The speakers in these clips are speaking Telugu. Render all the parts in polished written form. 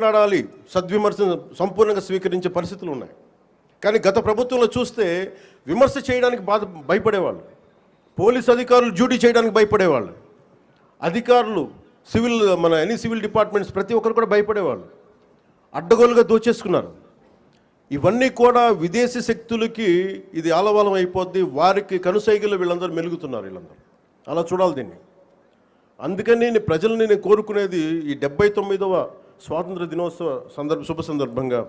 మాట్లాడాలి, సద్విమర్శను సంపూర్ణంగా స్వీకరించే పరిస్థితులు ఉన్నాయి. కానీ గత ప్రభుత్వంలో చూస్తే విమర్శ చేయడానికి భయపడేవాళ్ళు, పోలీస్ అధికారులు డ్యూటీ చేయడానికి భయపడేవాళ్ళు, అధికారులు సివిల్ డిపార్ట్మెంట్స్ ప్రతి ఒక్కరు కూడా భయపడేవాళ్ళు, అడ్డగోలుగా దోచేసుకున్నారు. ఇవన్నీ కూడా విదేశీ శక్తులకి ఇది ఆలవాలం అయిపోద్ది, వారికి కనుసైగలు వీళ్ళందరూ మెలుగుతున్నారు. వీళ్ళందరూ అలా చూడాలి దీన్ని. అందుకని ప్రజల్ని నేను కోరుకునేది, ఈ 79వ స్వాతంత్ర దినోత్సవ శుభ సందర్భంగా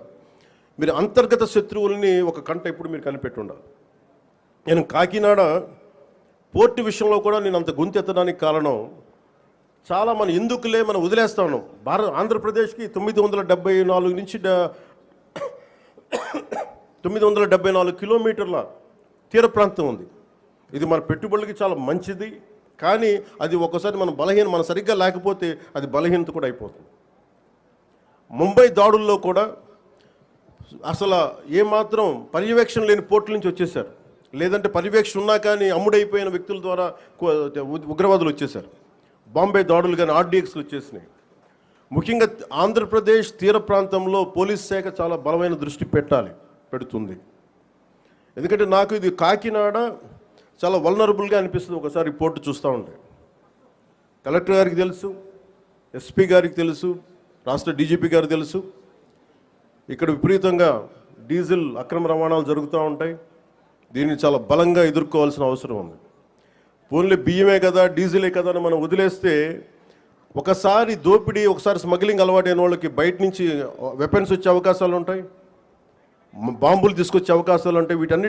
మీరు అంతర్గత శత్రువుల్ని ఒక కంట ఇప్పుడు మీరు కనిపెట్టి ఉండాలి. నేను కాకినాడ పోర్టు విషయంలో కూడా నేను అంత గొంతెత్తడానికి కారణం, చాలా ఎందుకులే మనం వదిలేస్తా ఉన్నాం. ఆంధ్రప్రదేశ్కి 974 నుంచి 974 కిలోమీటర్ల తీర ప్రాంతం ఉంది. ఇది మన పెట్టుబడులకి చాలా మంచిది. కానీ అది ఒక్కసారి మనం సరిగ్గా లేకపోతే అది బలహీనత కూడా అయిపోతుంది. ముంబై దాడుల్లో కూడా అసలు ఏమాత్రం పర్యవేక్షణ లేని పోర్టుల నుంచి వచ్చేసారు, లేదంటే పర్యవేక్షణ ఉన్నా కానీ అమ్ముడైపోయిన వ్యక్తుల ద్వారా ఉగ్రవాదులు వచ్చేసారు. బాంబే దాడులు కానీ ఆర్డీఎక్స్లు వచ్చేసినాయి. ముఖ్యంగా ఆంధ్రప్రదేశ్ తీర ప్రాంతంలో పోలీస్ శాఖ చాలా బలమైన దృష్టి పెడుతుంది. ఎందుకంటే నాకు ఇది కాకినాడ చాలా వల్నరబుల్గా అనిపిస్తుంది ఒకసారి రిపోర్టు చూస్తూ ఉంటే. కలెక్టర్ గారికి తెలుసు, ఎస్పీ గారికి తెలుసు, రాష్ట్ర డీజీపీ గారికి తెలుసు, ఇక్కడ విపరీతంగా డీజిల్ అక్రమ రవాణాలు జరుగుతూ ఉంటాయి. దీన్ని చాలా బలంగా ఎదుర్కోవాల్సిన అవసరం ఉంది. ఓన్లీ బియ్యమే కదా, డీజిలే కదా అని మనం వదిలేస్తే ఒకసారి దోపిడీ, ఒకసారి స్మగ్లింగ్ అలవాటైన వాళ్ళకి బయట నుంచి వెపన్స్ వచ్చే అవకాశాలు ఉంటాయి, బాంబులు తీసుకొచ్చే అవకాశాలు ఉంటాయి. వీటన్ని